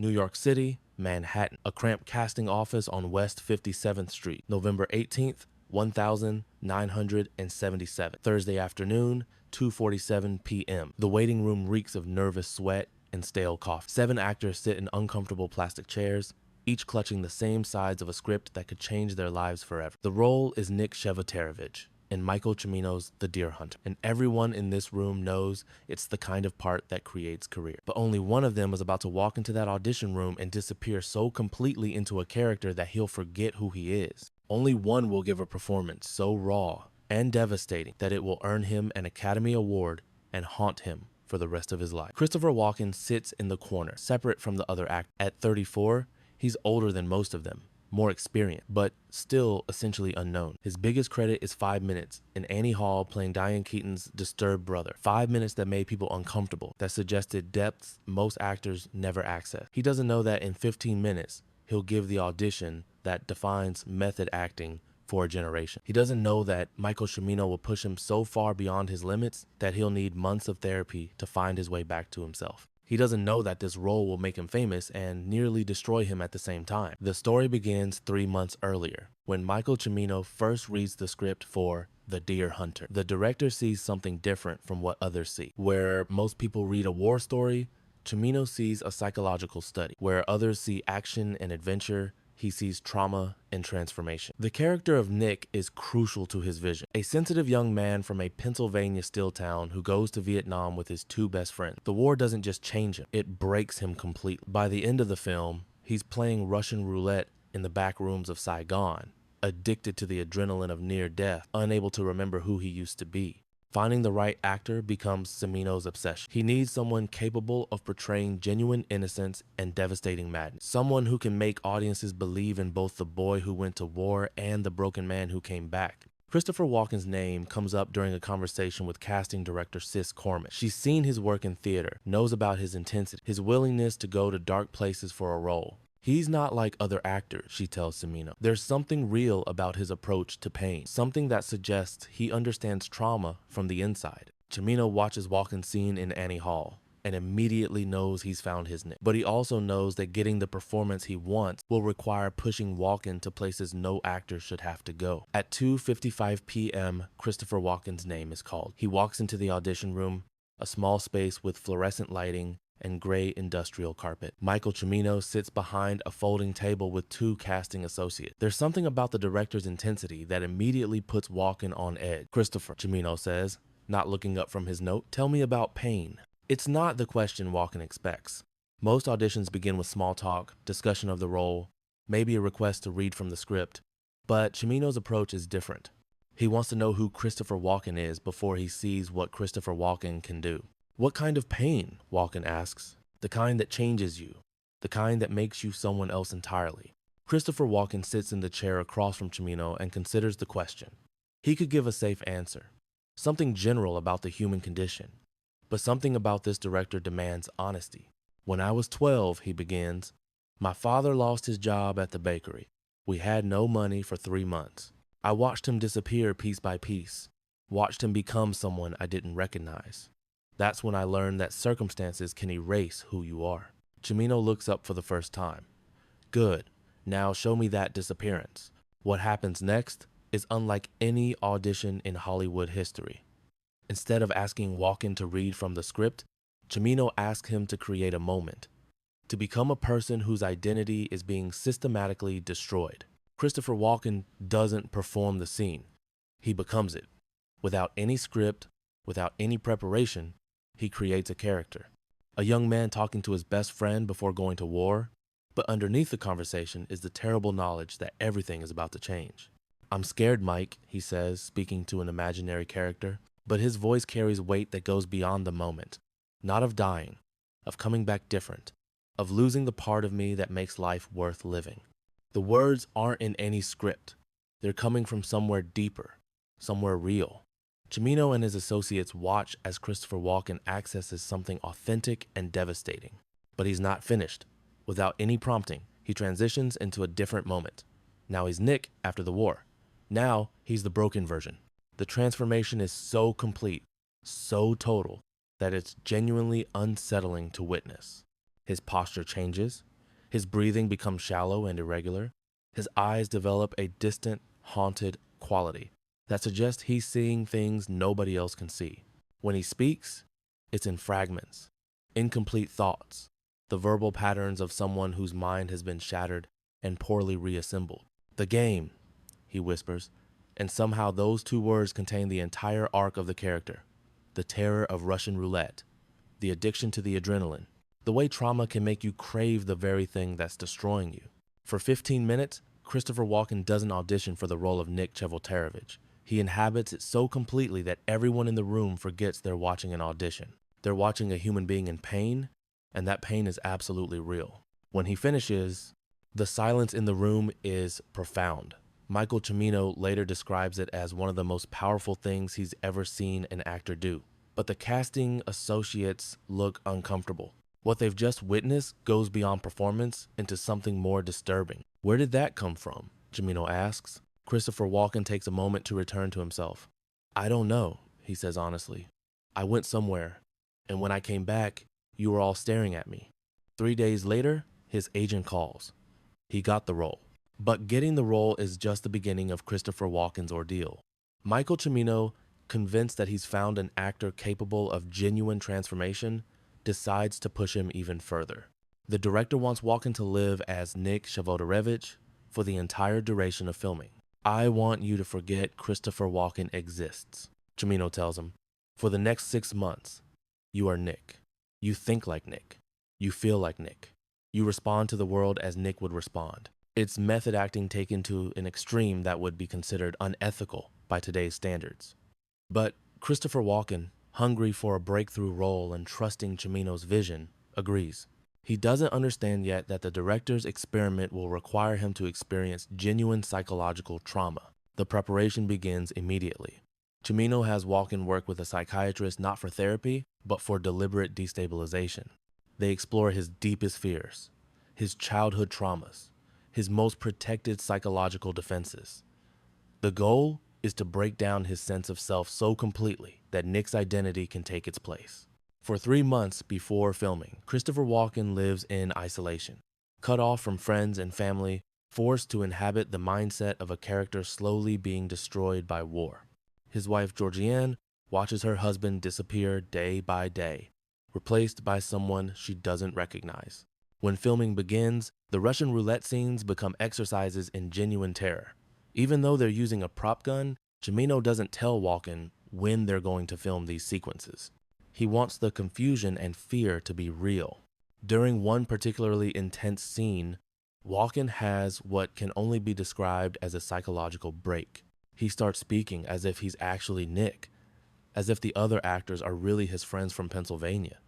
New York City, Manhattan. A cramped casting office on West 57th Street, November 18th, 1977. Thursday afternoon, 2:47 p.m. The waiting room reeks of nervous sweat and stale coffee. 7 actors sit in uncomfortable plastic chairs, each clutching the same sides of a script that could change their lives forever. The role is Nick Chevotarevich in Michael Cimino's The Deer Hunter, and everyone in this room knows it's the kind of part that creates career. But only one of them is about to walk into that audition room and disappear so completely into a character that he'll forget who he is. Only one will give a performance so raw and devastating that it will earn him an Academy Award and haunt him for the rest of his life. Christopher Walken sits in the corner, separate from the other actors. At 34, he's older than most of them, more experienced, but still essentially unknown. His biggest credit is 5 minutes in Annie Hall playing Diane Keaton's disturbed brother. 5 minutes that made people uncomfortable, that suggested depths most actors never access. He doesn't know that in 15 minutes, he'll give the audition that defines method acting for a generation. He doesn't know that Michael Cimino will push him so far beyond his limits that he'll need months of therapy to find his way back to himself. He doesn't know that this role will make him famous and nearly destroy him at the same time. The story begins 3 months earlier, when Michael Cimino first reads the script for The Deer Hunter. The director sees something different from what others see. Where most people read a war story, Cimino sees a psychological study. Where others see action and adventure, he sees trauma and transformation. The character of Nick is crucial to his vision. A sensitive young man from a Pennsylvania steel town who goes to Vietnam with his 2 best friends. The war doesn't just change him, it breaks him completely. By the end of the film, he's playing Russian roulette in the back rooms of Saigon, addicted to the adrenaline of near death, unable to remember who he used to be. Finding the right actor becomes Cimino's obsession. He needs someone capable of portraying genuine innocence and devastating madness. Someone who can make audiences believe in both the boy who went to war and the broken man who came back. Christopher Walken's name comes up during a conversation with casting director Sis Corman. She's seen his work in theater, knows about his intensity, his willingness to go to dark places for a role. He's not like other actors, she tells Cimino. There's something real about his approach to pain, something that suggests he understands trauma from the inside. Cimino watches Walken's scene in Annie Hall and immediately knows he's found his niche. But he also knows that getting the performance he wants will require pushing Walken to places no actor should have to go. At 2:55 p.m., Christopher Walken's name is called. He walks into the audition room, a small space with fluorescent lighting and gray industrial carpet. Michael Cimino sits behind a folding table with 2 casting associates. There's something about the director's intensity that immediately puts Walken on edge. "Christopher," Cimino says, not looking up from his note, "tell me about pain." It's not the question Walken expects. Most auditions begin with small talk, discussion of the role, maybe a request to read from the script, but Cimino's approach is different. He wants to know who Christopher Walken is before he sees what Christopher Walken can do. "What kind of pain?" Walken asks. "The kind that changes you. The kind that makes you someone else entirely." Christopher Walken sits in the chair across from Cimino and considers the question. He could give a safe answer, something general about the human condition. But something about this director demands honesty. "When I was 12, he begins, "my father lost his job at the bakery. We had no money for 3 months. I watched him disappear piece by piece, watched him become someone I didn't recognize. That's when I learned that circumstances can erase who you are." Cimino looks up for the first time. "Good. Now show me that disappearance." What happens next is unlike any audition in Hollywood history. Instead of asking Walken to read from the script, Cimino asks him to create a moment, to become a person whose identity is being systematically destroyed. Christopher Walken doesn't perform the scene. He becomes it. Without any script, without any preparation, he creates a character. A young man talking to his best friend before going to war, but underneath the conversation is the terrible knowledge that everything is about to change. "I'm scared, Mike," he says, speaking to an imaginary character, but his voice carries weight that goes beyond the moment. Not of dying, of coming back different, of losing the part of me that makes life worth living. The words aren't in any script. They're coming from somewhere deeper, somewhere real. Cimino and his associates watch as Christopher Walken accesses something authentic and devastating. But he's not finished. Without any prompting, he transitions into a different moment. Now he's Nick after the war. Now he's the broken version. The transformation is so complete, so total, that it's genuinely unsettling to witness. His posture changes, His breathing becomes shallow and irregular. His eyes develop a distant, haunted quality that suggests he's seeing things nobody else can see. When he speaks, it's in fragments, incomplete thoughts, the verbal patterns of someone whose mind has been shattered and poorly reassembled. "The game," he whispers, and somehow those two words contain the entire arc of the character. The terror of Russian roulette, the addiction to the adrenaline, the way trauma can make you crave the very thing that's destroying you. For 15 minutes, Christopher Walken doesn't audition for the role of Nick Chevotarevich. He inhabits it so completely that everyone in the room forgets they're watching an audition. They're watching a human being in pain, and that pain is absolutely real. When he finishes, the silence in the room is profound. Michael Cimino later describes it as one of the most powerful things he's ever seen an actor do. But the casting associates look uncomfortable. What they've just witnessed goes beyond performance into something more disturbing. "Where did that come from?" Cimino asks. Christopher Walken takes a moment to return to himself. "I don't know," he says honestly. "I went somewhere, and when I came back, you were all staring at me." 3 days later, his agent calls. He got the role. But getting the role is just the beginning of Christopher Walken's ordeal. Michael Cimino, convinced that he's found an actor capable of genuine transformation, decides to push him even further. The director wants Walken to live as Nick Chevotarevich for the entire duration of filming. "I want you to forget Christopher Walken exists," Cimino tells him. "For the next 6 months, you are Nick. You think like Nick. You feel like Nick. You respond to the world as Nick would respond." It's method acting taken to an extreme that would be considered unethical by today's standards. But Christopher Walken, hungry for a breakthrough role and trusting Cimino's vision, agrees. He doesn't understand yet that the director's experiment will require him to experience genuine psychological trauma. The preparation begins immediately. Cimino has Walken work with a psychiatrist not for therapy, but for deliberate destabilization. They explore his deepest fears, his childhood traumas, his most protected psychological defenses. The goal is to break down his sense of self so completely that Nick's identity can take its place. For 3 months before filming, Christopher Walken lives in isolation, cut off from friends and family, forced to inhabit the mindset of a character slowly being destroyed by war. His wife Georgianne watches her husband disappear day by day, replaced by someone she doesn't recognize. When filming begins, the Russian roulette scenes become exercises in genuine terror. Even though they're using a prop gun, Cimino doesn't tell Walken when they're going to film these sequences. He wants the confusion and fear to be real. During one particularly intense scene, Walken has what can only be described as a psychological break. He starts speaking as if he's actually Nick, as if the other actors are really his friends from Pennsylvania,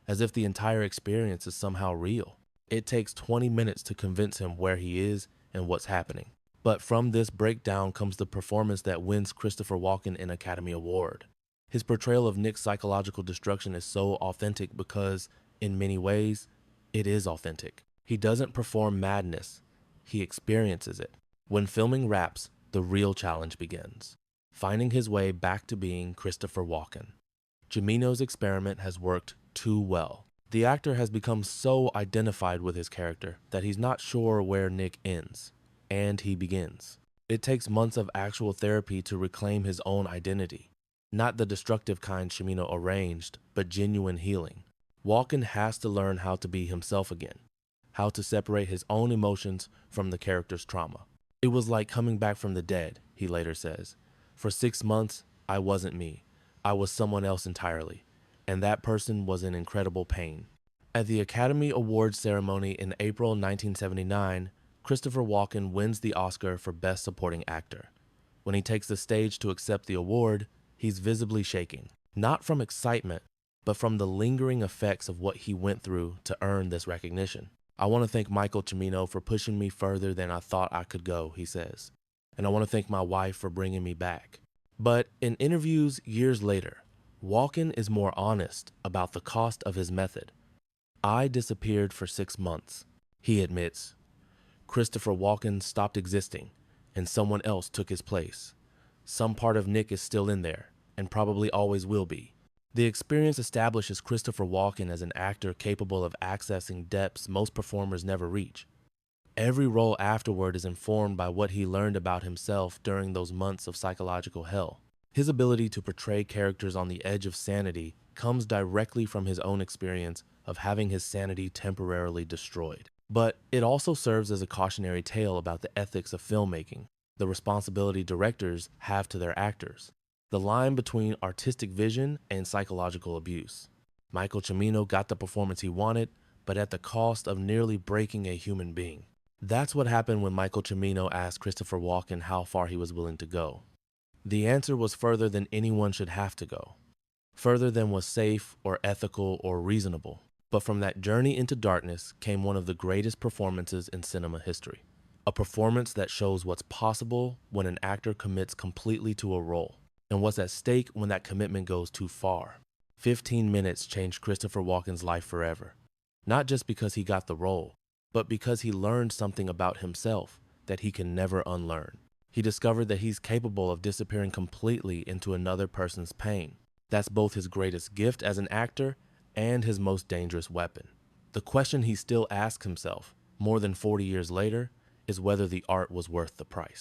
as if the entire experience is somehow real. It takes 20 minutes to convince him where he is and what's happening. But from this breakdown comes the performance that wins Christopher Walken an Academy Award. His portrayal of Nick's psychological destruction is so authentic because, in many ways, it is authentic. He doesn't perform madness, he experiences it. When filming wraps, the real challenge begins, finding his way back to being Christopher Walken. Cimino's experiment has worked too well. The actor has become so identified with his character that he's not sure where Nick ends, and he begins. It takes months of actual therapy to reclaim his own identity. Not the destructive kind Cimino arranged, but genuine healing. Walken has to learn how to be himself again, how to separate his own emotions from the character's trauma. "It was like coming back from the dead," he later says. "For 6 months, I wasn't me. I was someone else entirely, and that person was in incredible pain." At the Academy Awards ceremony in April 1979, Christopher Walken wins the Oscar for Best Supporting Actor. When he takes the stage to accept the award, he's visibly shaking, not from excitement, but from the lingering effects of what he went through to earn this recognition. "I want to thank Michael Cimino for pushing me further than I thought I could go," he says. "And I want to thank my wife for bringing me back." But in interviews years later, Walken is more honest about the cost of his method. "I disappeared for 6 months," he admits. "Christopher Walken stopped existing, and someone else took his place. Some part of Nick is still in there, and probably always will be. The experience establishes Christopher Walken as an actor capable of accessing depths most performers never reach. Every role afterward is informed by what he learned about himself during those months of psychological hell. His ability to portray characters on the edge of sanity comes directly from his own experience of having his sanity temporarily destroyed. But it also serves as a cautionary tale about the ethics of filmmaking, the responsibility directors have to their actors, the line between artistic vision and psychological abuse. Michael Cimino got the performance he wanted, but at the cost of nearly breaking a human being. That's what happened when Michael Cimino asked Christopher Walken how far he was willing to go. The answer was further than anyone should have to go, further than was safe or ethical or reasonable. But from that journey into darkness came one of the greatest performances in cinema history. A performance that shows what's possible when an actor commits completely to a role, and what's at stake when that commitment goes too far. 15 minutes changed Christopher Walken's life forever, not just because he got the role, but because he learned something about himself that he can never unlearn. He discovered that he's capable of disappearing completely into another person's pain. That's both his greatest gift as an actor and his most dangerous weapon. The question he still asks himself, more than 40 years later, is whether the art was worth the price.